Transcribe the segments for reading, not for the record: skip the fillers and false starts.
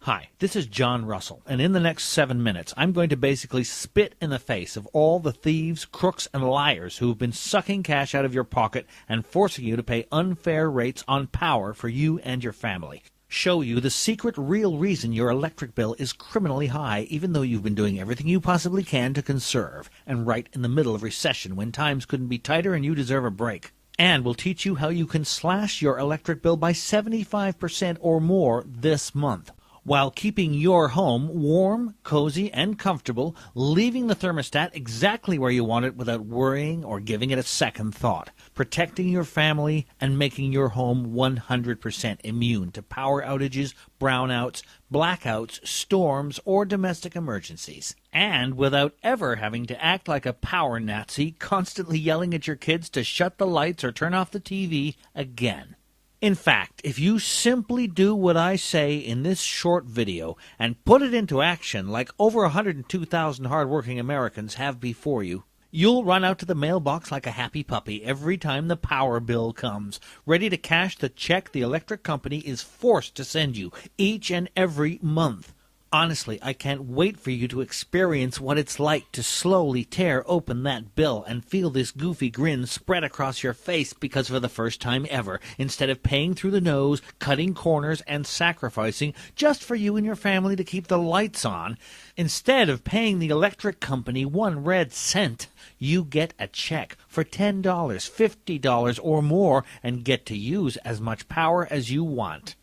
Hi, this is John Russell, and in the next 7 minutes, I'm going to basically spit in the face of all the thieves, crooks, and liars who have been sucking cash out of your pocket and forcing you to pay unfair rates on power for you and your family. Show you the secret real reason your electric bill is criminally high, even though you've been doing everything you possibly can to conserve, and right in the middle of recession when times couldn't be tighter and you deserve a break. And we'll teach you how you can slash your electric bill by 75% or more this month, while keeping your home warm, cozy, and comfortable, leaving the thermostat exactly where you want it without worrying or giving it a second thought, protecting your family and making your home 100% immune to power outages, brownouts, blackouts, storms, or domestic emergencies. And without ever having to act like a power Nazi, constantly yelling at your kids to shut the lights or turn off the TV again. In fact, if you simply do what I say in this short video and put it into action like over 102,000 hardworking Americans have before you, you'll run out to the mailbox like a happy puppy every time the power bill comes, ready to cash the check the electric company is forced to send you each and every month. Honestly, I can't wait for you to experience what it's like to slowly tear open that bill and feel this goofy grin spread across your face because for the first time ever, instead of paying through the nose, cutting corners, and sacrificing just for you and your family to keep the lights on, instead of paying the electric company 1 red cent, you get a check for $10, $50, or more and get to use as much power as you want.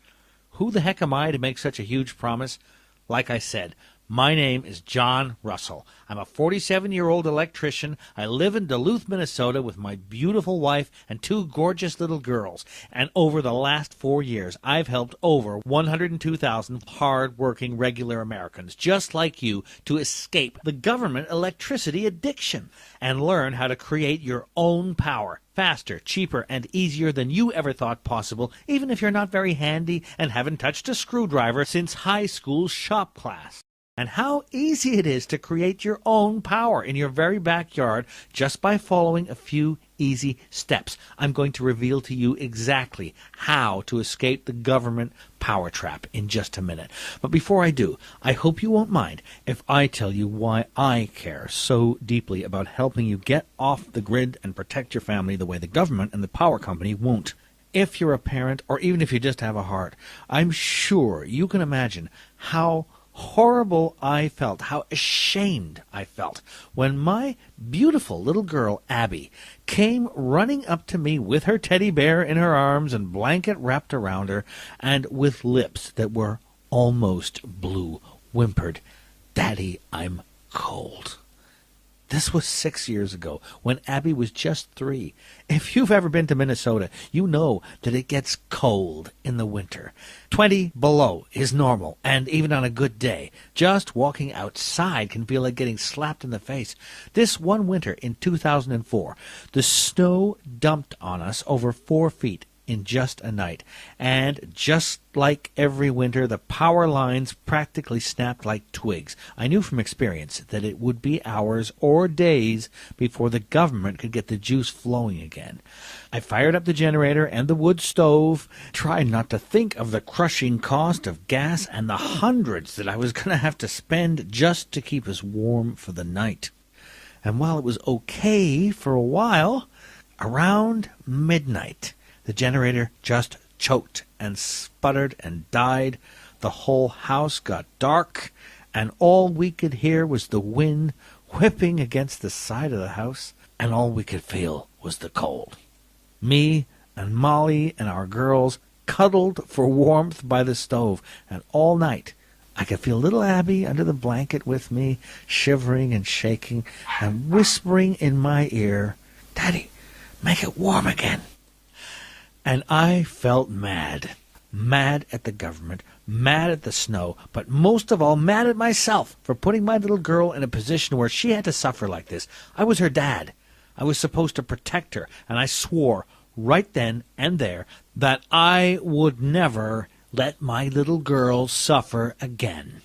Who the heck am I to make such a huge promise? Like I said, my name is John Russell. I'm a 47-year-old electrician. I live in Duluth, Minnesota with my beautiful wife and 2 gorgeous little girls. And over the last 4 years, I've helped over 102,000 hard-working regular Americans just like you to escape the government electricity addiction and learn how to create your own power. Faster, cheaper, and easier than you ever thought possible, even if you're not very handy and haven't touched a screwdriver since high school shop class. And how easy it is to create your own power in your very backyard just by following a few easy steps. I'm going to reveal to you exactly how to escape the government power trap in just a minute. But before I do, I hope you won't mind if I tell you why I care so deeply about helping you get off the grid and protect your family the way the government and the power company won't. If you're a parent, or even if you just have a heart, I'm sure you can imagine how horrible I felt, how ashamed I felt when my beautiful little girl, Abby, came running up to me with her teddy bear in her arms and blanket wrapped around her, and with lips that were almost blue, whimpered, "Daddy, I'm cold." This was 6 years ago, when Abby was just 3. If you've ever been to Minnesota, you know that it gets cold in the winter. 20 below is normal, and even on a good day, just walking outside can feel like getting slapped in the face. This one winter in 2004, the snow dumped on us over 4 feet in just a night, and just like every winter, the power lines practically snapped like twigs. I knew from experience that it would be hours or days before the government could get the juice flowing again. I fired up the generator and the wood stove, tried not to think of the crushing cost of gas and the hundreds that I was going to have to spend just to keep us warm for the night. And while it was okay for a while, around midnight, the generator just choked and sputtered and died. The whole house got dark, and all we could hear was the wind whipping against the side of the house, and all we could feel was the cold. Me and Molly and our girls cuddled for warmth by the stove, and all night I could feel little Abby under the blanket with me, shivering and shaking, and whispering in my ear, "Daddy, make it warm again." And I felt mad. Mad at the government, mad at the snow, but most of all mad at myself for putting my little girl in a position where she had to suffer like this. I was her dad. I was supposed to protect her, and I swore right then and there that I would never let my little girl suffer again.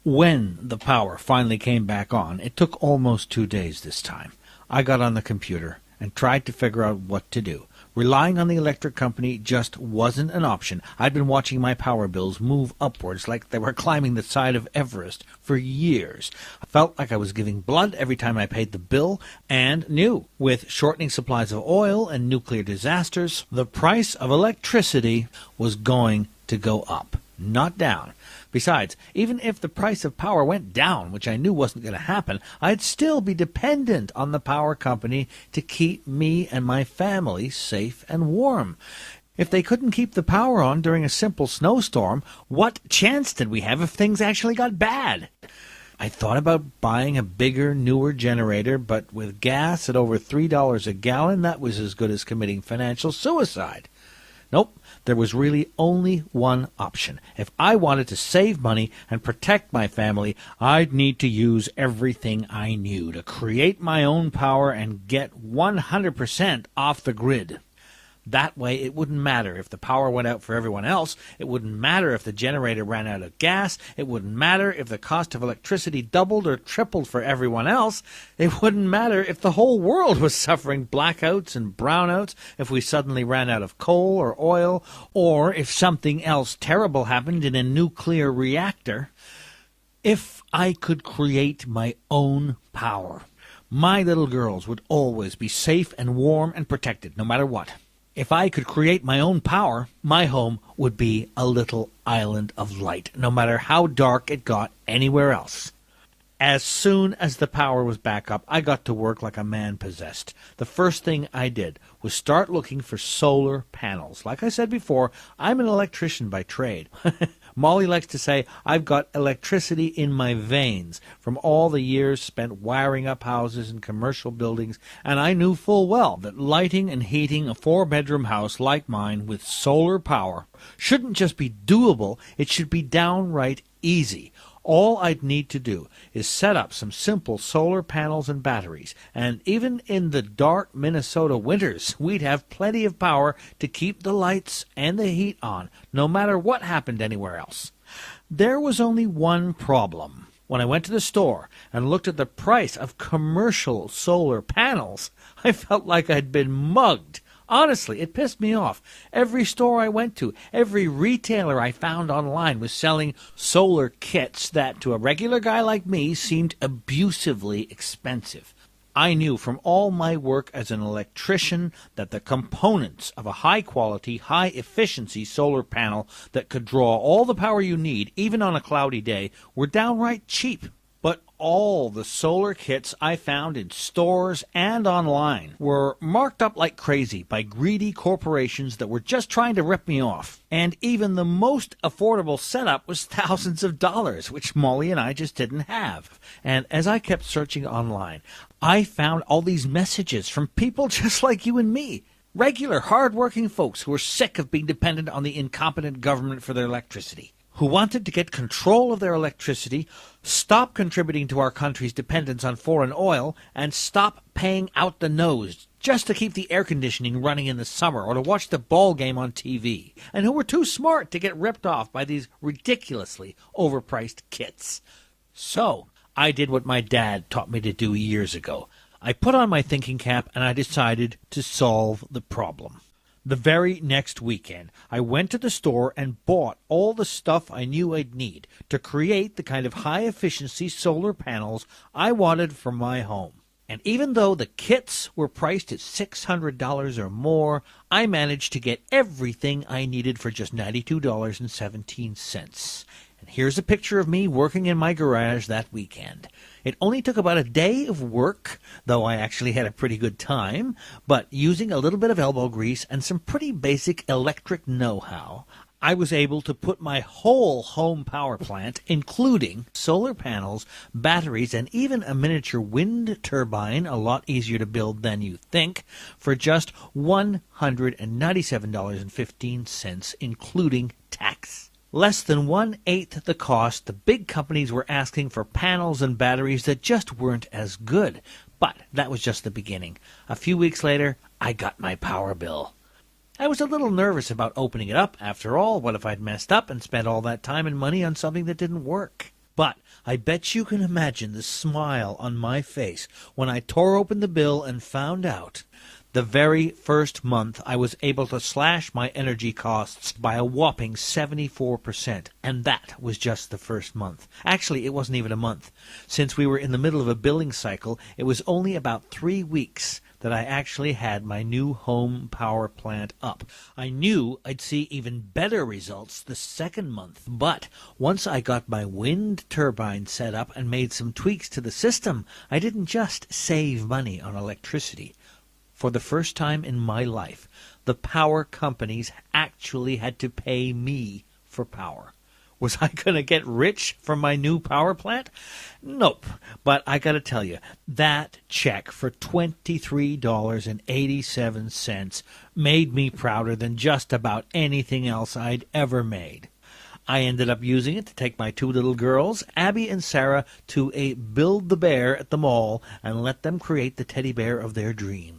When the power finally came back on, it took almost 2 days this time. I got on the computer and tried to figure out what to do. Relying on the electric company just wasn't an option. I'd been watching my power bills move upwards like they were climbing the side of Everest for years. I felt like I was giving blood every time I paid the bill, and knew, with shortening supplies of oil and nuclear disasters, the price of electricity was going to go up, not down. Besides, even if the price of power went down, which I knew wasn't going to happen, I'd still be dependent on the power company to keep me and my family safe and warm. If they couldn't keep the power on during a simple snowstorm, what chance did we have if things actually got bad? I thought about buying a bigger, newer generator, but with gas at over $3 a gallon, that was as good as committing financial suicide. Nope, there was really only one option. If I wanted to save money and protect my family, I'd need to use everything I knew to create my own power and get 100% off the grid. That way, it wouldn't matter if the power went out for everyone else. It wouldn't matter if the generator ran out of gas. It wouldn't matter if the cost of electricity doubled or tripled for everyone else. It wouldn't matter if the whole world was suffering blackouts and brownouts, if we suddenly ran out of coal or oil, or if something else terrible happened in a nuclear reactor. If I could create my own power, my little girls would always be safe and warm and protected, no matter what. If I could create my own power, my home would be a little island of light, no matter how dark it got anywhere else. As soon as the power was back up, I got to work like a man possessed. The first thing I did was start looking for solar panels. Like I said before, I'm an electrician by trade. Molly likes to say I've got electricity in my veins from all the years spent wiring up houses and commercial buildings, and I knew full well that lighting and heating a 4-bedroom house like mine with solar power shouldn't just be doable, it should be downright easy. All I'd need to do is set up some simple solar panels and batteries, and even in the dark Minnesota winters, we'd have plenty of power to keep the lights and the heat on, no matter what happened anywhere else. There was only one problem. When I went to the store and looked at the price of commercial solar panels, I felt like I'd been mugged. Honestly, it pissed me off. Every store I went to, every retailer I found online was selling solar kits that, to a regular guy like me, seemed abusively expensive. I knew from all my work as an electrician that the components of a high-quality, high-efficiency solar panel that could draw all the power you need, even on a cloudy day, were downright cheap. But all the solar kits I found in stores and online were marked up like crazy by greedy corporations that were just trying to rip me off. And even the most affordable setup was thousands of dollars, which Molly and I just didn't have. And as I kept searching online, I found all these messages from people just like you and me. Regular, hard-working folks who were sick of being dependent on the incompetent government for their electricity, who wanted to get control of their electricity, stop contributing to our country's dependence on foreign oil, and stop paying out the nose just to keep the air conditioning running in the summer or to watch the ball game on TV, and who were too smart to get ripped off by these ridiculously overpriced kits. So I did what my dad taught me to do years ago. I put on my thinking cap and I decided to solve the problem. The very next weekend, I went to the store and bought all the stuff I knew I'd need to create the kind of high-efficiency solar panels I wanted for my home. And even though the kits were priced at $600 or more, I managed to get everything I needed for just $92.17. And here's a picture of me working in my garage that weekend. It only took about a day of work, though I actually had a pretty good time, but using a little bit of elbow grease and some pretty basic electric know-how, I was able to put my whole home power plant, including solar panels, batteries, and even a miniature wind turbine, a lot easier to build than you think, for just $197.15, including tax. Less than 1/8 the cost the big companies were asking for panels and batteries that just weren't as good. But that was just the beginning. A few weeks later, I got my power bill. I was a little nervous about opening it up. After all, what if I'd messed up and spent all that time and money on something that didn't work? But I bet you can imagine the smile on my face when I tore open the bill and found out The very first month, I was able to slash my energy costs by a whopping 74%, and that was just the first month. Actually, it wasn't even a month. Since we were in the middle of a billing cycle, it was only about 3 weeks that I actually had my new home power plant up. I knew I'd see even better results the second month, but once I got my wind turbine set up and made some tweaks to the system, I didn't just save money on electricity. For the first time in my life, the power companies actually had to pay me for power. Was I going to get rich from my new power plant? Nope. But I got to tell you, that check for $23.87 made me prouder than just about anything else I'd ever made. I ended up using it to take my 2 little girls, Abby and Sarah, to a Build-A-Bear at the mall and let them create the teddy bear of their dreams.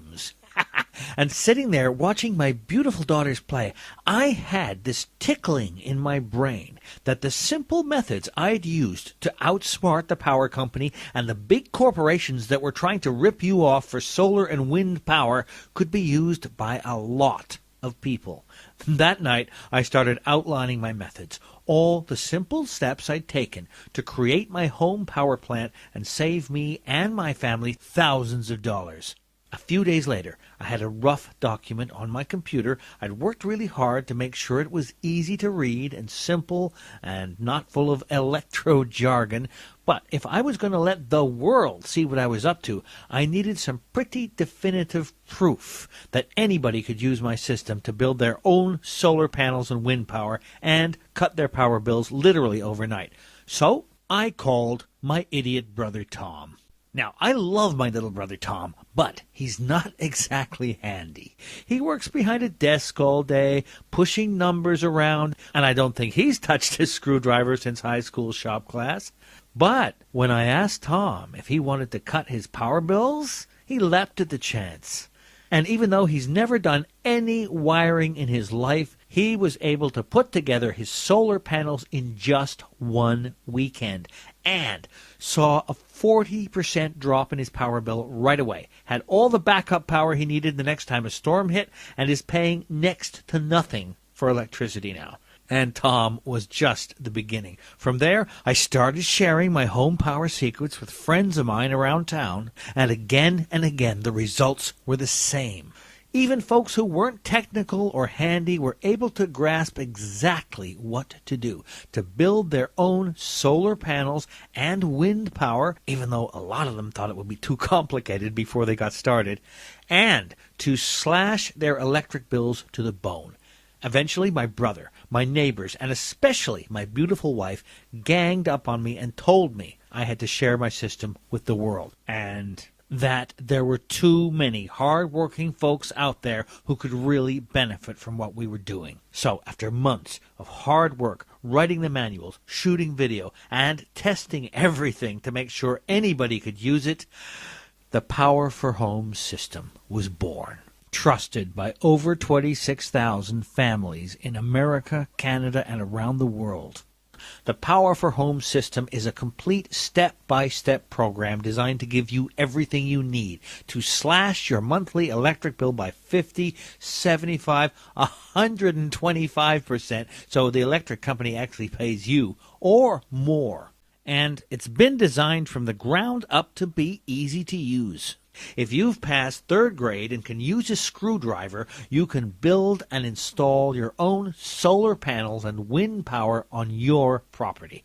And sitting there watching my beautiful daughters play, I had this tickling in my brain that the simple methods I'd used to outsmart the power company and the big corporations that were trying to rip you off for solar and wind power could be used by a lot of people. That night, I started outlining my methods, all the simple steps I'd taken to create my home power plant and save me and my family thousands of dollars. A few days later, I had a rough document on my computer. I'd worked really hard to make sure it was easy to read and simple and not full of electro jargon. But if I was going to let the world see what I was up to, I needed some pretty definitive proof that anybody could use my system to build their own solar panels and wind power and cut their power bills literally overnight. So I called my idiot brother Tom. Now, I love my little brother Tom, but he's not exactly handy. He works behind a desk all day, pushing numbers around, and I don't think he's touched his screwdriver since high school shop class. But when I asked Tom if he wanted to cut his power bills, he leapt at the chance. And even though he's never done any wiring in his life, he was able to put together his solar panels in just one weekend and saw a 40% drop in his power bill right away, had all the backup power he needed the next time a storm hit, and is paying next to nothing for electricity now. And Tom was just the beginning. From there, I started sharing my home power secrets with friends of mine around town, and again the results were the same. Even folks who weren't technical or handy were able to grasp exactly what to do to build their own solar panels and wind power, even though a lot of them thought it would be too complicated before they got started, and to slash their electric bills to the bone. Eventually, my brother, my neighbors, and especially my beautiful wife ganged up on me and told me I had to share my system with the world, and that there were too many hard-working folks out there who could really benefit from what we were doing. So, after months of hard work, writing the manuals, shooting video, and testing everything to make sure anybody could use it, the Power for Home system was born. Trusted by over 26,000 families in America, Canada, and around the world. The Power for Home system is a complete step-by-step program designed to give you everything you need to slash your monthly electric bill by 50, 75, 125%, so the electric company actually pays you, or more. And it's been designed from the ground up to be easy to use. If you've passed 3rd grade and can use a screwdriver, you can build and install your own solar panels and wind power on your property.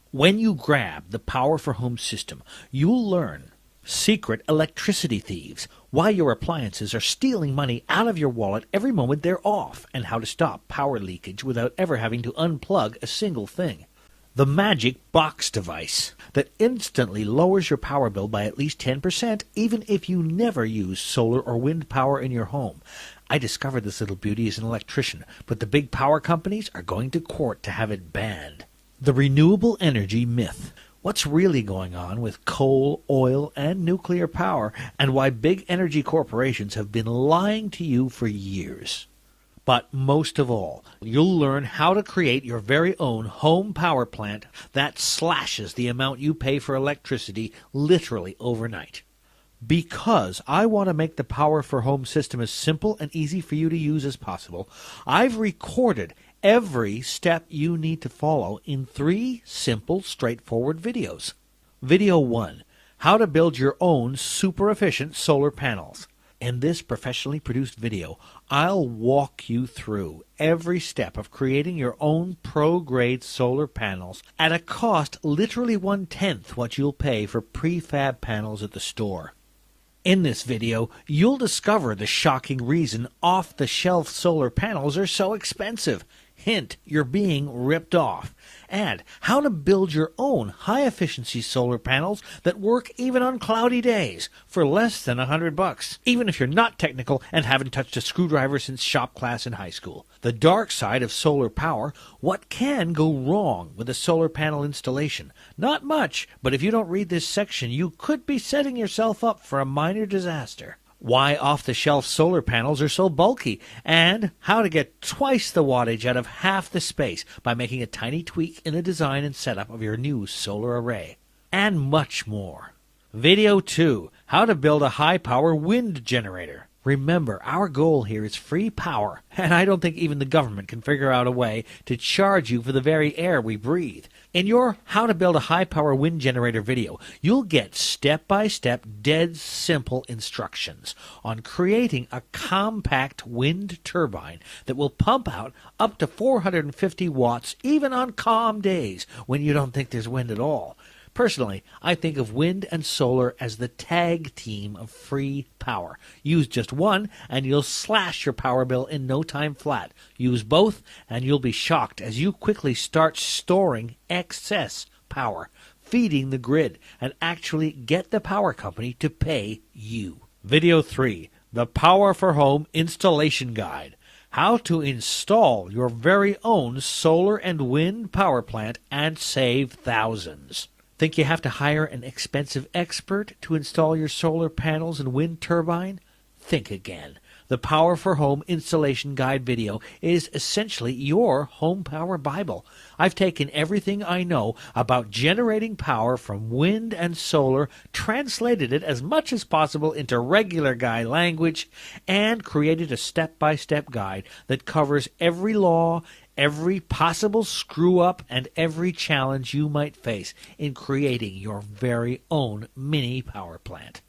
When you grab the Power for Home system, you'll learn secret electricity thieves, why your appliances are stealing money out of your wallet every moment they're off, and how to stop power leakage without ever having to unplug a single thing. The magic box device that instantly lowers your power bill by at least 10%, even if you never use solar or wind power in your home. I discovered this little beauty as an electrician, but the big power companies are going to court to have it banned. The renewable energy myth. What's really going on with coal, oil, and nuclear power, and why big energy corporations have been lying to you for years. But most of all, you'll learn how to create your very own home power plant that slashes the amount you pay for electricity literally overnight. Because I want to make the Power for Home system as simple and easy for you to use as possible, I've recorded every step you need to follow in 3 simple, straightforward videos. Video 1, how to build your own super efficient solar panels. In this professionally produced video, I'll walk you through every step of creating your own pro-grade solar panels at a cost literally 1/10 what you'll pay for prefab panels at the store. In this video, you'll discover the shocking reason off-the-shelf solar panels are so expensive. Hint, you're being ripped off. And how to build your own high-efficiency solar panels that work even on cloudy days for less than $100, even if you're not technical and haven't touched a screwdriver since shop class in high school. The dark side of solar power, what can go wrong with a solar panel installation? Not much, but if you don't read this section, you could be setting yourself up for a minor disaster. Why off-the-shelf solar panels are so bulky, and how to get twice the wattage out of half the space by making a tiny tweak in the design and setup of your new solar array. And much more. Video 2, how to build a high-power wind generator. Remember, our goal here is free power, and I don't think even the government can figure out a way to charge you for the very air we breathe. In your How to Build a High-Power Wind Generator video, you'll get step-by-step, dead simple instructions on creating a compact wind turbine that will pump out up to 450 watts even on calm days when you don't think there's wind at all. Personally, I think of wind and solar as the tag team of free power. Use just one, and you'll slash your power bill in no time flat. Use both, and you'll be shocked as you quickly start storing excess power, feeding the grid, and actually get the power company to pay you. Video 3, the Power for Home Installation Guide. How to install your very own solar and wind power plant and save thousands. Think you have to hire an expensive expert to install your solar panels and wind turbine? Think again. The Power for Home Installation Guide video is essentially your home power Bible. I've taken everything I know about generating power from wind and solar, translated it as much as possible into regular guy language, and created a step-by-step guide that covers every law, every possible screw-up, and every challenge you might face in creating your very own mini power plant.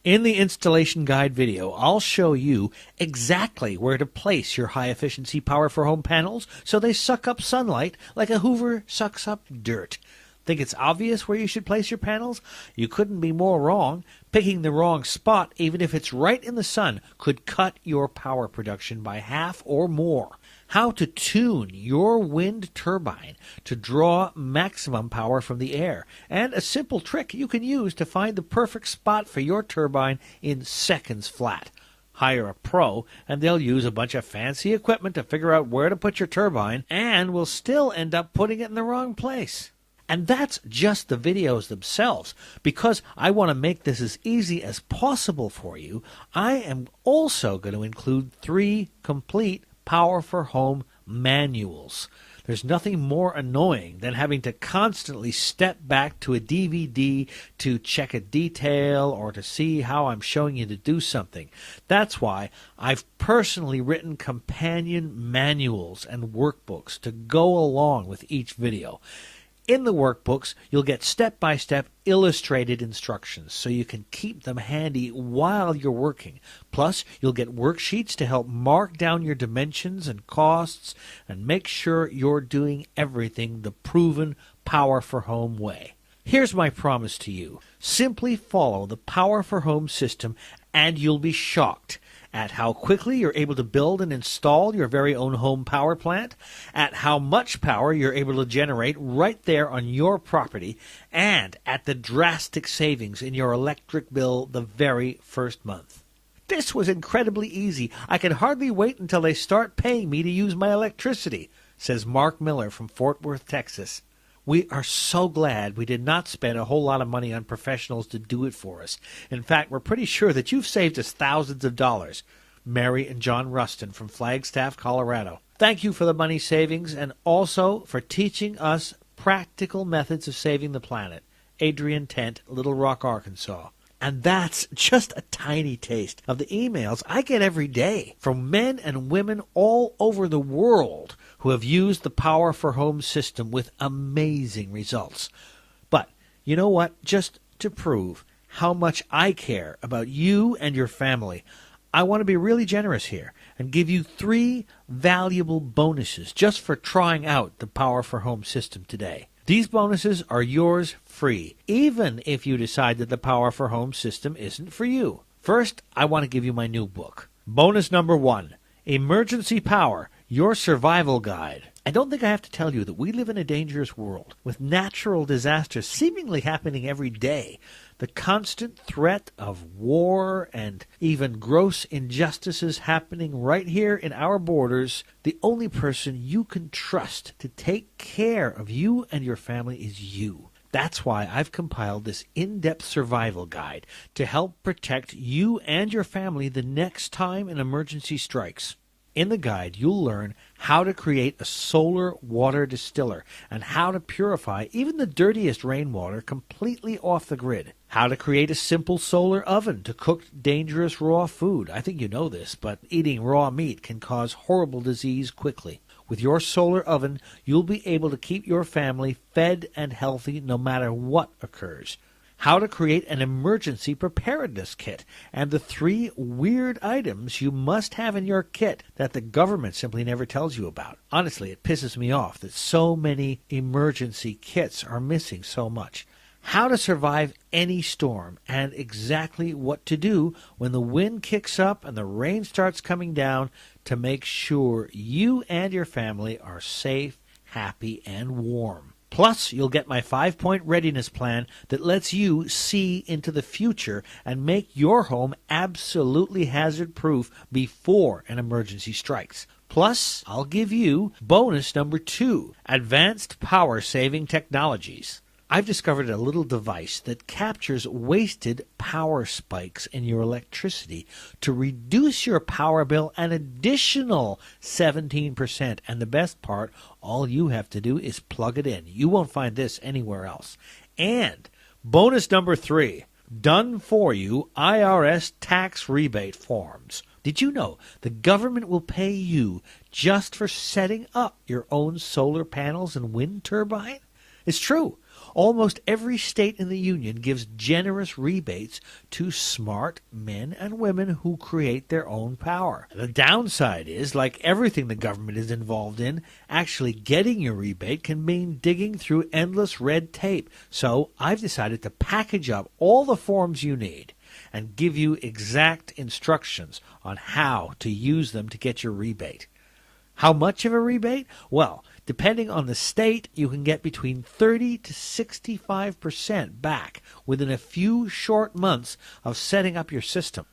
In the installation guide video, I'll show you exactly where to place your high-efficiency Power for Home panels so they suck up sunlight like a Hoover sucks up dirt. Think it's obvious where you should place your panels? You couldn't be more wrong. Picking the wrong spot, even if it's right in the sun, could cut your power production by half or more. How to tune your wind turbine to draw maximum power from the air, and a simple trick you can use to find the perfect spot for your turbine in seconds flat. Hire a pro, and they'll use a bunch of fancy equipment to figure out where to put your turbine, and will still end up putting it in the wrong place. And that's just the videos themselves. Because I want to make this as easy as possible for you, I am also going to include 3 complete Power for Home manuals. There's nothing more annoying than having to constantly step back to a DVD to check a detail or to see how I'm showing you to do something. That's why I've personally written companion manuals and workbooks to go along with each video. In the workbooks, you'll get step-by-step illustrated instructions so you can keep them handy while you're working. Plus, you'll get worksheets to help mark down your dimensions and costs and make sure you're doing everything the proven Power for Home way. Here's my promise to you. Simply follow the Power for Home system and you'll be shocked at how quickly you're able to build and install your very own home power plant, at how much power you're able to generate right there on your property, and at the drastic savings in your electric bill the very first month. This was incredibly easy. I can hardly wait until they start paying me to use my electricity, says Mark Miller from Fort Worth, Texas. We are so glad we did not spend a whole lot of money on professionals to do it for us. In fact, we're pretty sure that you've saved us thousands of dollars. Mary and John Rustin from Flagstaff, Colorado. Thank you for the money savings and also for teaching us practical methods of saving the planet. Adrian Tent, Little Rock, Arkansas. And that's just a tiny taste of the emails I get every day from men and women all over the world who have used the Power for Home system with amazing results. But you know what? Just to prove how much I care about you and your family, I want to be really generous here and give you 3 valuable bonuses just for trying out the Power for Home system today. These bonuses are yours free, even if you decide that the Power for Home system isn't for you. First, I want to give you my new book. Bonus number 1, Emergency Power, Your Survival Guide. I don't think I have to tell you that we live in a dangerous world, with natural disasters seemingly happening every day. The constant threat of war and even gross injustices happening right here in our borders. The only person you can trust to take care of you and your family is you. That's why I've compiled this in-depth survival guide to help protect you and your family the next time an emergency strikes. In the guide, you'll learn how to create a solar water distiller and how to purify even the dirtiest rainwater completely off the grid. How to create a simple solar oven to cook dangerous raw food. I think you know this, but eating raw meat can cause horrible disease quickly. With your solar oven, you'll be able to keep your family fed and healthy no matter what occurs. How to create an emergency preparedness kit, and the 3 weird items you must have in your kit that the government simply never tells you about. Honestly, it pisses me off that so many emergency kits are missing so much. How to survive any storm, and exactly what to do when the wind kicks up and the rain starts coming down to make sure you and your family are safe, happy, and warm. Plus, you'll get my 5-point readiness plan that lets you see into the future and make your home absolutely hazard-proof before an emergency strikes. Plus, I'll give you bonus number 2, Advanced Power-Saving Technologies. I've discovered a little device that captures wasted power spikes in your electricity to reduce your power bill an additional 17%. And the best part, all you have to do is plug it in. You won't find this anywhere else. And bonus number 3, done for you IRS tax rebate forms. Did you know the government will pay you just for setting up your own solar panels and wind turbine? It's true. Almost every state in the union gives generous rebates to smart men and women who create their own power. The downside is, like everything the government is involved in, actually getting your rebate can mean digging through endless red tape. So I've decided to package up all the forms you need and give you exact instructions on how to use them to get your rebate. How much of a rebate? Well, depending on the state, you can get between 30 to 65% back within a few short months of setting up your system.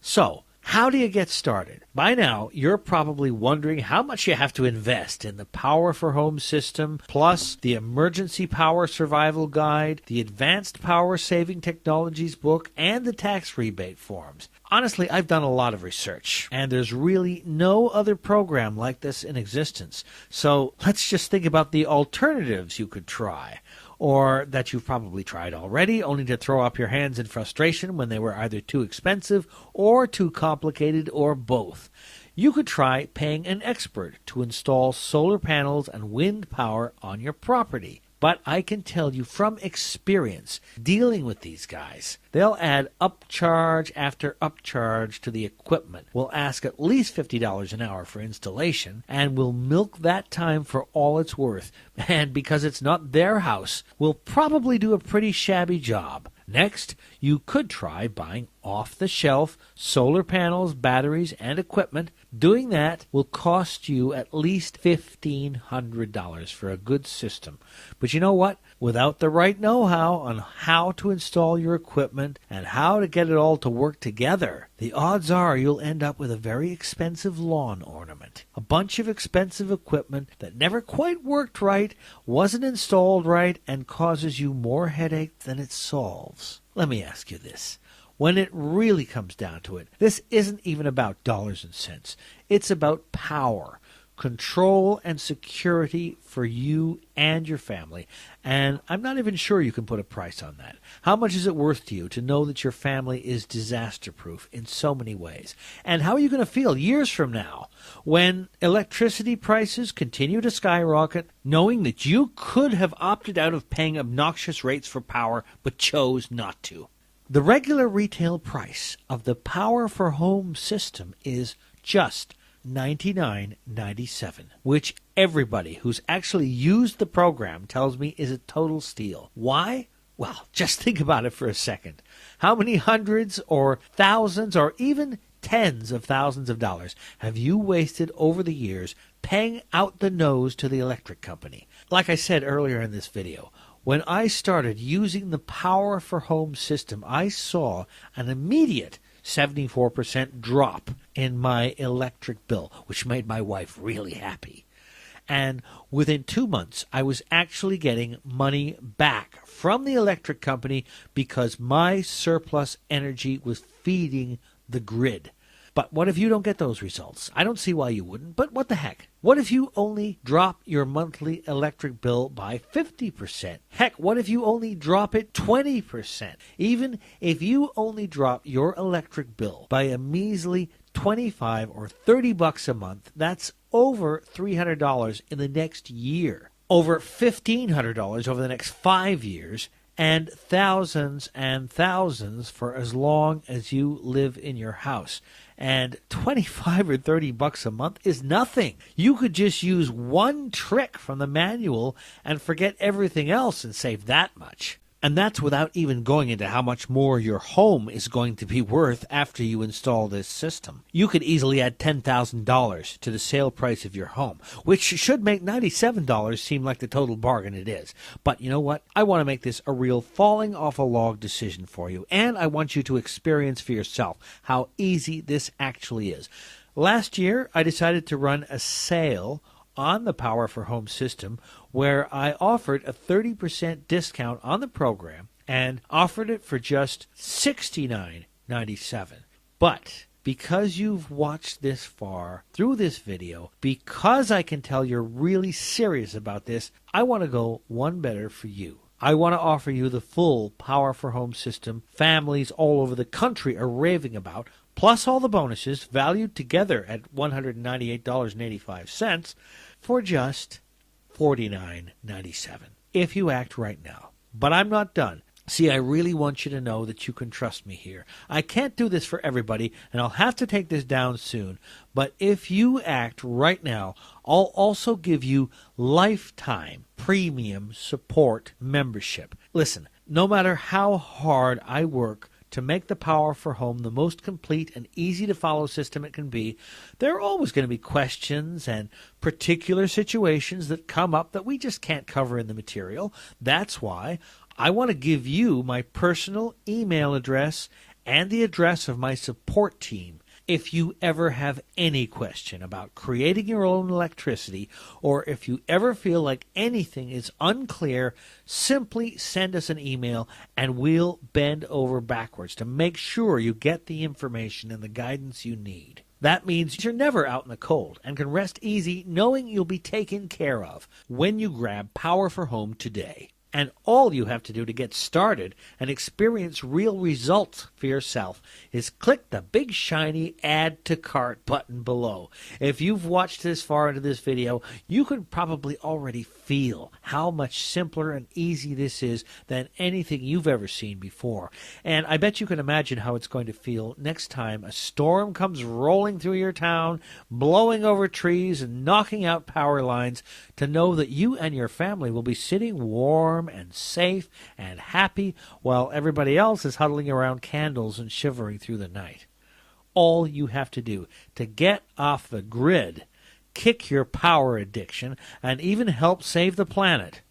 So, how do you get started? By now, you're probably wondering how much you have to invest in the Power for Home system, plus the Emergency Power Survival Guide, the Advanced Power Saving Technologies book, and the tax rebate forms. Honestly, I've done a lot of research, and there's really no other program like this in existence. So let's just think about the alternatives you could try, or that you've probably tried already, only to throw up your hands in frustration when they were either too expensive or too complicated, or both. You could try paying an expert to install solar panels and wind power on your property. But I can tell you from experience, dealing with these guys, they'll add upcharge after upcharge to the equipment, will ask at least $50 an hour for installation, and will milk that time for all it's worth. And because it's not their house, will probably do a pretty shabby job. Next, you could try buying off-the-shelf solar panels, batteries, and equipment. Doing that will cost you at least $1,500 for a good system. But you know what? Without the right know-how on how to install your equipment and how to get it all to work together, the odds are you'll end up with a very expensive lawn ornament. A bunch of expensive equipment that never quite worked right, wasn't installed right, and causes you more headache than it solves. Let me ask you this. When it really comes down to it, this isn't even about dollars and cents. It's about power. control and security for you and your family. And I'm not even sure you can put a price on that. How much is it worth to you to know that your family is disaster-proof in so many ways? And how are you going to feel years from now when electricity prices continue to skyrocket, knowing that you could have opted out of paying obnoxious rates for power but chose not to? The regular retail price of the Power for Home system is just $99.97, which everybody who's actually used the program tells me is a total steal. Why? Well, just think about it for a second. How many hundreds or thousands or even tens of thousands of dollars have you wasted over the years paying out the nose to the electric company? Like I said earlier in this video, when I started using the Power for Home system, I saw an immediate 74% drop in my electric bill, which made my wife really happy. And within 2 months, I was actually getting money back from the electric company because my surplus energy was feeding the grid. But what if you don't get those results? I don't see why you wouldn't, but what the heck? What if you only drop your monthly electric bill by 50%? Heck, what if you only drop it 20%? Even if you only drop your electric bill by a measly 25 or 30 bucks a month, that's over $300 in the next year, over $1,500 over the next 5 years, and thousands for as long as you live in your house. And 25 or 30 bucks a month is nothing. You could just use one trick from the manual and forget everything else and save that much. And that's without even going into how much more your home is going to be worth after you install this system. You could easily add $10,000 to the sale price of your home, which should make $97 seem like the total bargain it is. But you know what? I want to make this a real falling off a log decision for you, and I want you to experience for yourself how easy this actually is. Last year, I decided to run a sale on the Power for Home system where I offered a 30% discount on the program and offered it for just $69.97. But because you've watched this far through this video, because I can tell you're really serious about this, I want to go one better for you. I want to offer you the full Power for Home system families all over the country are raving about, plus all the bonuses valued together at $198.85 for just $49.97 if you act right now. But I'm not done. See, I really want you to know that you can trust me here. I can't do this for everybody, and I'll have to take this down soon. But if you act right now, I'll also give you lifetime premium support membership. Listen, no matter how hard I work to make the Power for Home the most complete and easy-to-follow system it can be, there are always going to be questions and particular situations that come up that we just can't cover in the material. That's why I want to give you my personal email address and the address of my support team. If you ever have any question about creating your own electricity, or if you ever feel like anything is unclear, simply send us an email and we'll bend over backwards to make sure you get the information and the guidance you need. That means you're never out in the cold and can rest easy knowing you'll be taken care of when you grab Power for Home today. And all you have to do to get started and experience real results for yourself is click the big shiny Add to Cart button below. If you've watched this far into this video, you can probably already feel how much simpler and easy this is than anything you've ever seen before. And I bet you can imagine how it's going to feel next time a storm comes rolling through your town, blowing over trees and knocking out power lines, to know that you and your family will be sitting warm and safe and happy while everybody else is huddling around candles and shivering through the night. All you have to do to get off the grid, kick your power addiction, and even help save the planet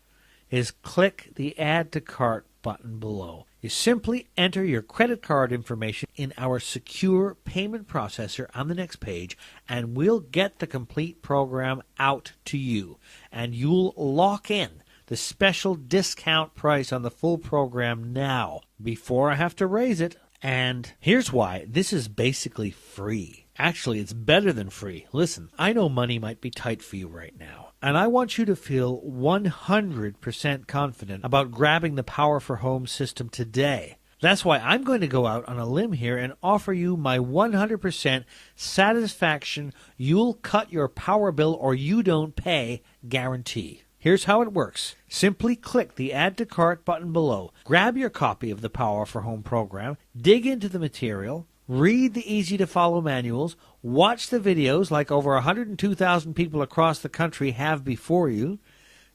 is click the Add to Cart button below. You simply enter your credit card information in our secure payment processor on the next page, and we'll get the complete program out to you. And you'll lock in the special discount price on the full program now, before I have to raise it. And here's why. This is basically free. Actually, it's better than free. Listen, I know money might be tight for you right now, and I want you to feel 100% confident about grabbing the Power for Home system today. That's why I'm going to go out on a limb here and offer you my 100% satisfaction, you'll cut your power bill or you don't pay guarantee. Here's how it works. Simply click the Add to Cart button below. Grab your copy of the Power for Home program, dig into the material, read the easy-to-follow manuals, watch the videos like over 102,000 people across the country have before you.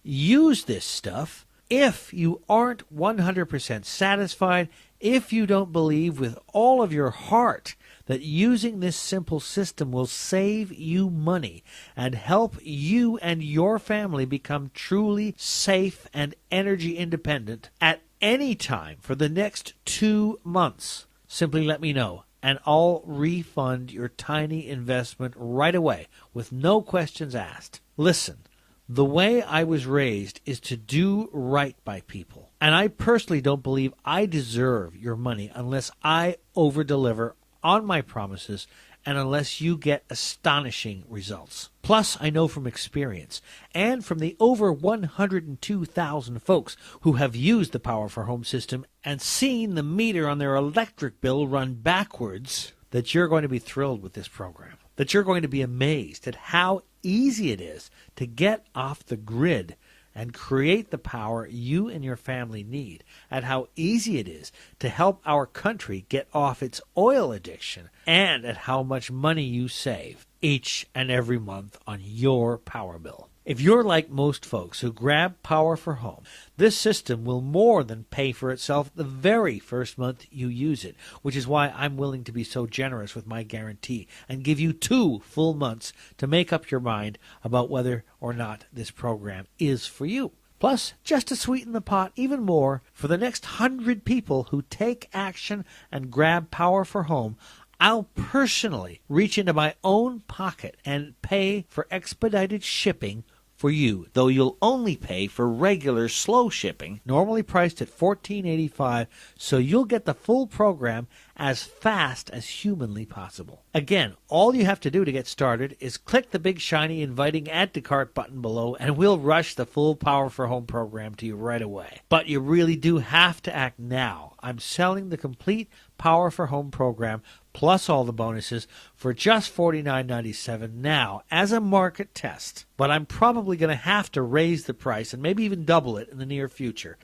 Use this stuff. If you aren't 100% satisfied, if you don't believe with all of your heart that using this simple system will save you money and help you and your family become truly safe and energy independent at any time for the next 2 months, simply let me know, and I'll refund your tiny investment right away with no questions asked. Listen, the way I was raised is to do right by people, and I personally don't believe I deserve your money unless I over-deliver on my promises and unless you get astonishing results. Plus, I know from experience and from the over 102,000 folks who have used the Power for Home system and seen the meter on their electric bill run backwards that you're going to be thrilled with this program, that you're going to be amazed at how easy it is to get off the grid and create the power you and your family need, at how easy it is to help our country get off its oil addiction, and at how much money you save each and every month on your power bill. If you're like most folks who grab Power for Home, this system will more than pay for itself the very first month you use it, which is why I'm willing to be so generous with my guarantee and give you 2 full months to make up your mind about whether or not this program is for you. Plus, just to sweeten the pot even more, for the next 100 people who take action and grab Power for Home, I'll personally reach into my own pocket and pay for expedited shipping for you, though you'll only pay for regular slow shipping, normally priced at $14.85, so you'll get the full program as fast as humanly possible. Again, all you have to do to get started is click the big shiny inviting Add to Cart button below and we'll rush the full Power for Home program to you right away. But you really do have to act now. I'm selling the complete Power for Home program plus all the bonuses for just $49.97 now as a market test. But I'm probably going to have to raise the price and maybe even double it in the near future.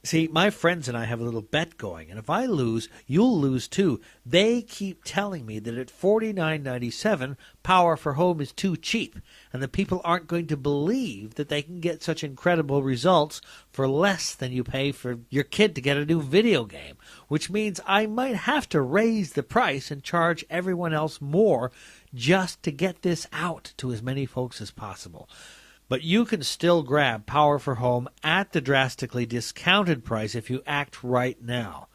See, my friends and I have a little bet going, and if I lose, you'll lose too. They keep telling me that at $49.97, Power for Home is too cheap, and the people aren't going to believe that they can get such incredible results for less than you pay for your kid to get a new video game, which means I might have to raise the price and charge everyone else more just to get this out to as many folks as possible. But you can still grab Power for Home at the drastically discounted price if you act right now.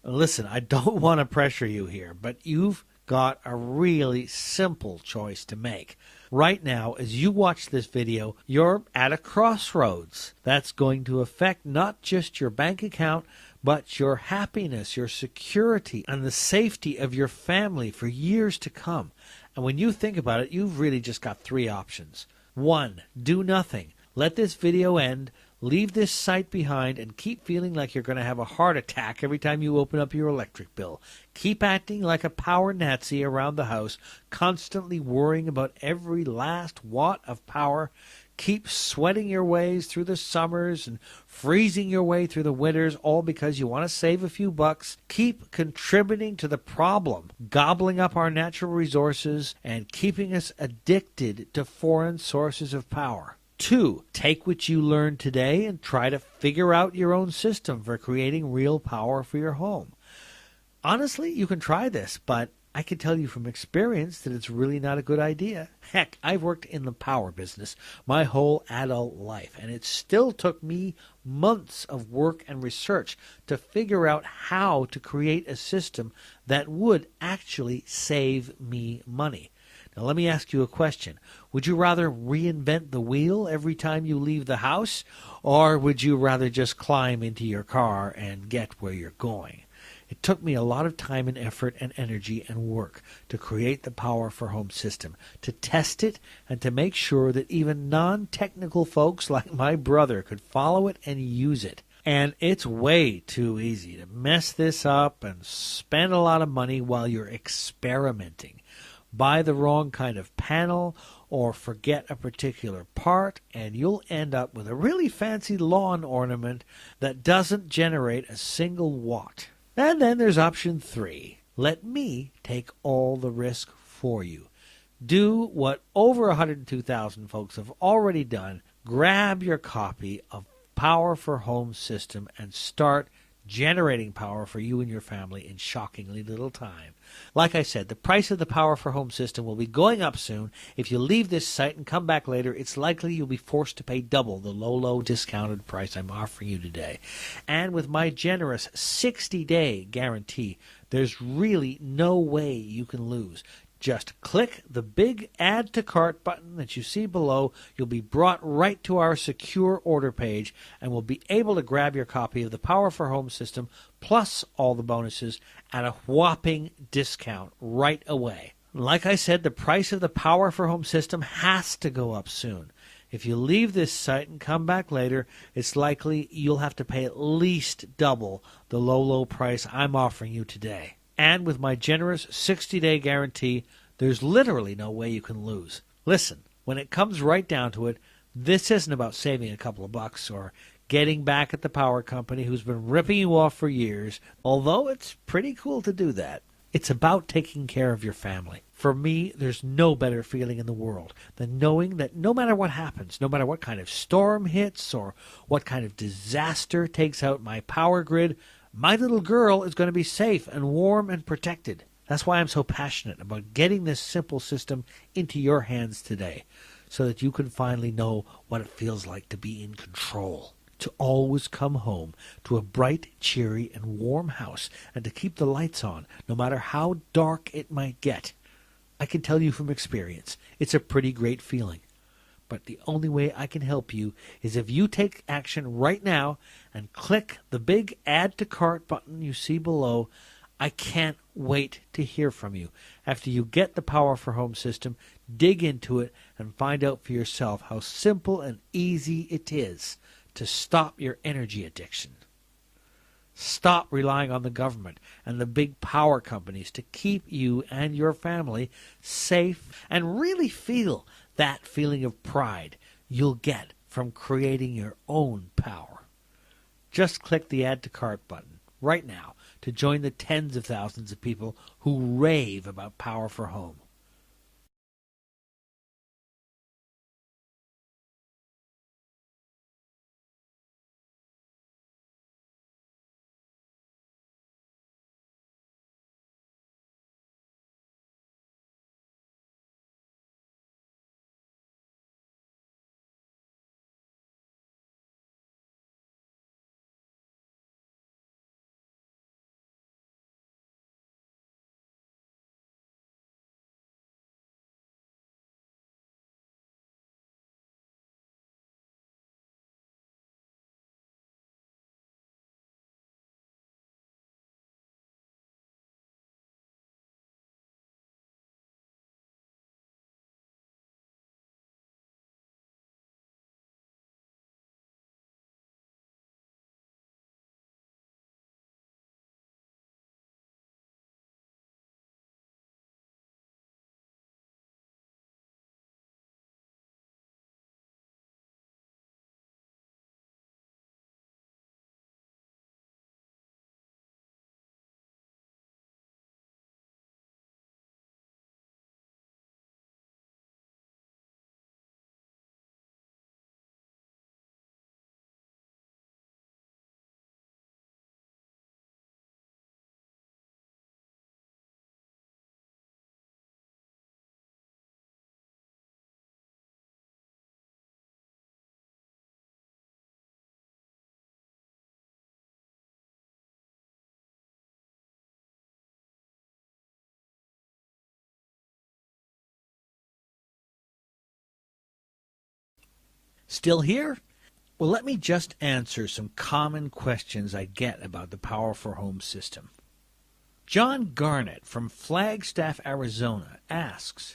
Listen, I don't want to pressure you here, but you've got a really simple choice to make. Right now, as you watch this video, you're at a crossroads. That's going to affect not just your bank account, but your happiness, your security, and the safety of your family for years to come. And when you think about it, you've really just got 3 options. 1, do nothing. Let this video end, leave this site behind, and keep feeling like you're going to have a heart attack every time you open up your electric bill. Keep acting like a power Nazi around the house, constantly worrying about every last watt of power. Keep sweating your ways through the summers and freezing your way through the winters, all because you want to save a few bucks. Keep contributing to the problem, gobbling up our natural resources and keeping us addicted to foreign sources of power. 2, take what you learned today and try to figure out your own system for creating real power for your home. Honestly, you can try this, but I can tell you from experience that it's really not a good idea. Heck, I've worked in the power business my whole adult life, and it still took me months of work and research to figure out how to create a system that would actually save me money. Now, let me ask you a question. Would you rather reinvent the wheel every time you leave the house, or would you rather just climb into your car and get where you're going? It took me a lot of time and effort and energy and work to create the Power for Home system, to test it, and to make sure that even non-technical folks like my brother could follow it and use it. And it's way too easy to mess this up and spend a lot of money while you're experimenting. Buy the wrong kind of panel or forget a particular part, and you'll end up with a really fancy lawn ornament that doesn't generate a single watt. And then there's option 3. Let me take all the risk for you. Do what over 102,000 folks have already done. Grab your copy of Power for Home system and start generating power for you and your family in shockingly little time. Like I said, the price of the Power for Home system will be going up soon. If you leave this site and come back later, it's likely you'll be forced to pay double the low discounted price I'm offering you today. And with my generous 60-day guarantee, there's really no way you can lose. Just click the big Add to Cart button that you see below. You'll be brought right to our secure order page and will be able to grab your copy of the Power for Home system plus all the bonuses at a whopping discount right away. Like I said, the price of the Power for Home system has to go up soon. If you leave this site and come back later, it's likely you'll have to pay at least double the low price I'm offering you today. And with my generous 60-day guarantee, there's literally no way you can lose. Listen, when it comes right down to it, this isn't about saving a couple of bucks or getting back at the power company who's been ripping you off for years, although it's pretty cool to do that. It's about taking care of your family. For me, there's no better feeling in the world than knowing that no matter what happens, no matter what kind of storm hits or what kind of disaster takes out my power grid, my little girl is going to be safe and warm and protected. That's why I'm so passionate about getting this simple system into your hands today, so that you can finally know what it feels like to be in control, to always come home to a bright, cheery, and warm house, and to keep the lights on, no matter how dark it might get. I can tell you from experience, it's a pretty great feeling. But the only way I can help you is if you take action right now and click the big Add to Cart button you see below. I can't wait to hear from you. After you get the Power for Home system, dig into it and find out for yourself how simple and easy it is to stop your energy addiction. Stop relying on the government and the big power companies to keep you and your family safe, and really feel that feeling of pride you'll get from creating your own power. Just click the Add to Cart button right now to join the tens of thousands of people who rave about Power for Home. Still here? Well, let me just answer some common questions I get about the Power for Home system. John Garnett from Flagstaff, Arizona asks,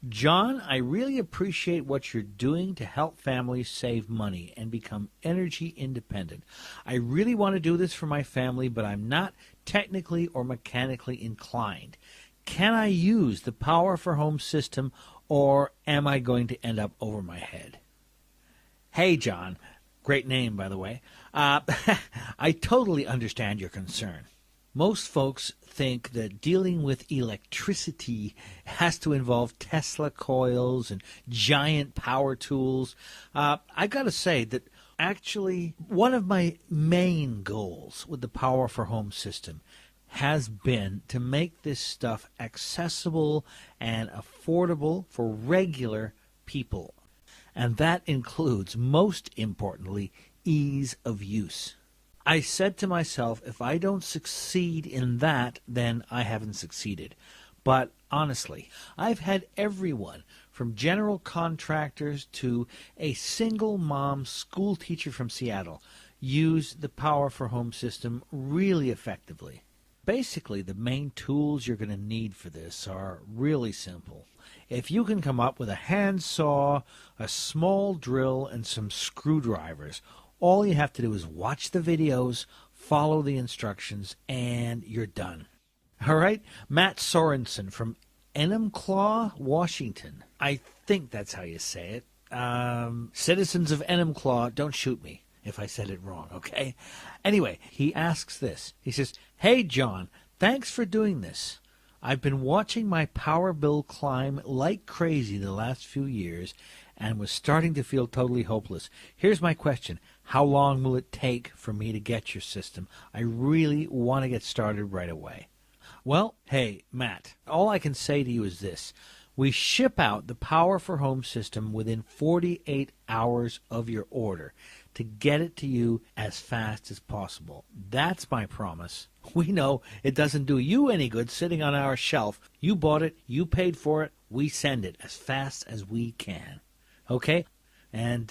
John, I really appreciate what you're doing to help families save money and become energy independent. I really want to do this for my family, but I'm not technically or mechanically inclined. Can I use the Power for Home system, or am I going to end up over my head? Hey, John. Great name, by the way. I totally understand your concern. Most folks think that dealing with electricity has to involve Tesla coils and giant power tools. I got to say that actually one of my main goals with the Power for Home system has been to make this stuff accessible and affordable for regular people. And that includes, most importantly, ease of use. I said to myself, if I don't succeed in that, then I haven't succeeded. But honestly, I've had everyone from general contractors to a single mom school teacher from Seattle use the Power for Home system really effectively. Basically, the main tools you're going to need for this are really simple. If you can come up with a handsaw, a small drill, and some screwdrivers, all you have to do is watch the videos, follow the instructions, and you're done. All right? Matt Sorensen from Enumclaw, Washington. I think that's how you say it. Citizens of Enumclaw, don't shoot me if I said it wrong, okay? Anyway, he asks this. He says, Hey, John, thanks for doing this. I've been watching my power bill climb like crazy the last few years and was starting to feel totally hopeless. Here's my question. How long will it take for me to get your system? I really want to get started right away. Well, hey, Matt, all I can say to you is this. We ship out the Power for Home system within 48 hours of your order to get it to you as fast as possible. That's my promise. We know it doesn't do you any good sitting on our shelf. You bought it, you paid for it, we send it as fast as we can. Okay? And,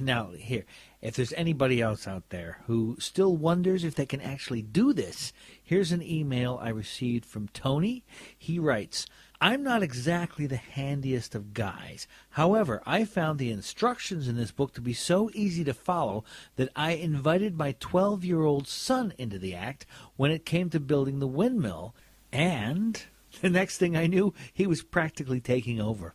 now, here, if there's anybody else out there who still wonders if they can actually do this, here's an email I received from Tony. He writes, I'm not exactly the handiest of guys. However, I found the instructions in this book to be so easy to follow that I invited my 12-year-old son into the act when it came to building the windmill, and the next thing I knew, he was practically taking over.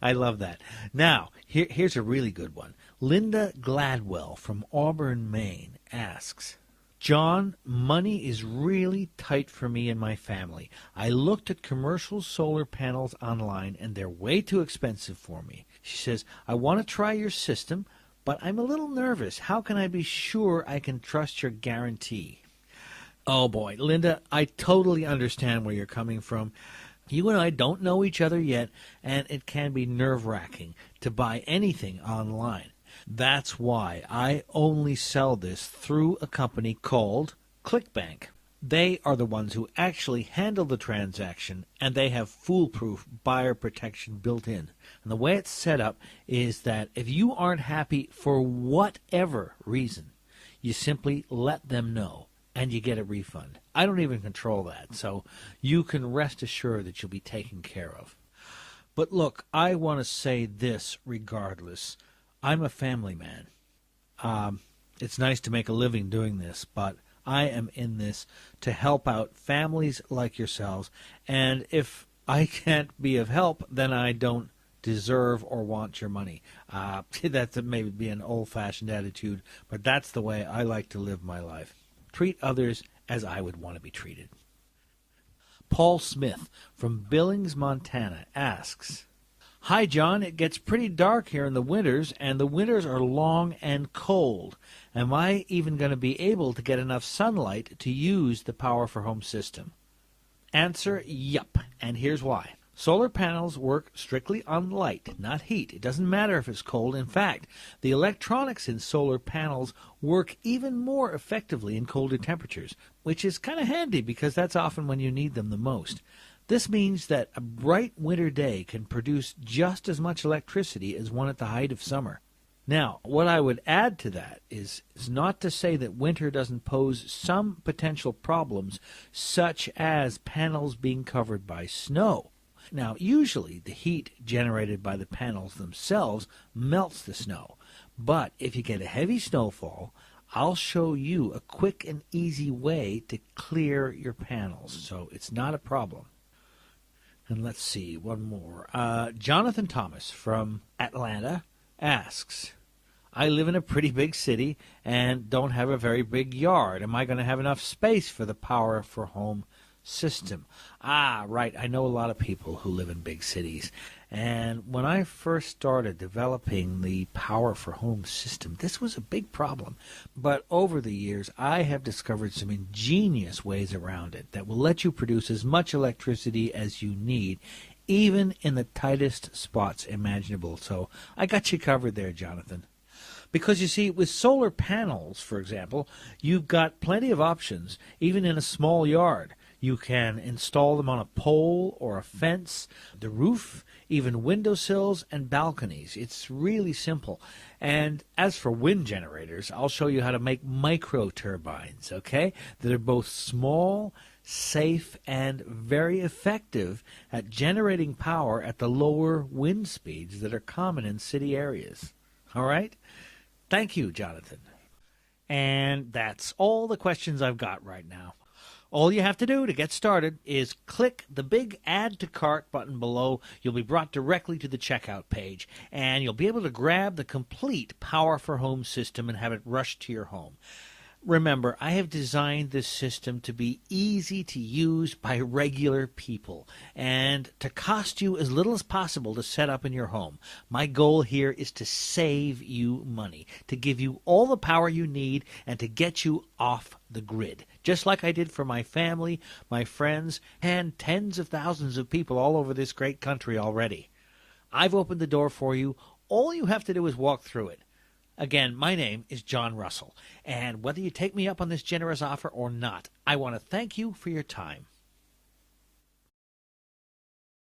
I love that. Now, here's a really good one. Linda Gladwell from Auburn, Maine asks, John, money is really tight for me and my family. I looked at commercial solar panels online, and they're way too expensive for me. She says, I want to try your system, but I'm a little nervous. How can I be sure I can trust your guarantee? Oh, boy. Linda, I totally understand where you're coming from. You and I don't know each other yet, and it can be nerve-wracking to buy anything online. That's why I only sell this through a company called ClickBank. They are the ones who actually handle the transaction, and they have foolproof buyer protection built in. And the way it's set up is that if you aren't happy for whatever reason, you simply let them know, and you get a refund. I don't even control that, so you can rest assured that you'll be taken care of. But look, I want to say this regardless. I'm a family man. It's nice to make a living doing this, but I am in this to help out families like yourselves, and if I can't be of help, then I don't deserve or want your money. That may be an old-fashioned attitude, but that's the way I like to live my life. Treat others as I would want to be treated. Paul Smith from Billings, Montana asks, Hi, John. It gets pretty dark here in the winters, and the winters are long and cold. Am I even going to be able to get enough sunlight to use the Power for Home system? Answer, yup, and here's why. Solar panels work strictly on light, not heat. It doesn't matter if it's cold. In fact, the electronics in solar panels work even more effectively in colder temperatures, which is kind of handy because that's often when you need them the most. This means that a bright winter day can produce just as much electricity as one at the height of summer. Now, what I would add to that is not to say that winter doesn't pose some potential problems, such as panels being covered by snow. Now, usually the heat generated by the panels themselves melts the snow, but if you get a heavy snowfall, I'll show you a quick and easy way to clear your panels, so it's not a problem. And let's see, one more. Jonathan Thomas from Atlanta asks, I live in a pretty big city and don't have a very big yard. Am I going to have enough space for the Power for Home system? Right. I know a lot of people who live in big cities. And when I first started developing the Power for Home system, this was a big problem. But over the years, I have discovered some ingenious ways around it that will let you produce as much electricity as you need, even in the tightest spots imaginable. So I got you covered there, Jonathan. Because you see, with solar panels, for example, you've got plenty of options, even in a small yard. You can install them on a pole or a fence, the roof, even windowsills and balconies. It's really simple. And as for wind generators, I'll show you how to make microturbines, okay? That are both small, safe, and very effective at generating power at the lower wind speeds that are common in city areas. All right? Thank you, Jonathan. And that's all the questions I've got right now. All you have to do to get started is click the big Add to Cart button below. You'll be brought directly to the checkout page, and you'll be able to grab the complete Power for Home system and have it rushed to your home. Remember, I have designed this system to be easy to use by regular people and to cost you as little as possible to set up in your home. My goal here is to save you money, to give you all the power you need, and to get you off the grid, just like I did for my family, my friends, and tens of thousands of people all over this great country already. I've opened the door for you. All you have to do is walk through it. Again, my name is John Russell, and whether you take me up on this generous offer or not, I want to thank you for your time.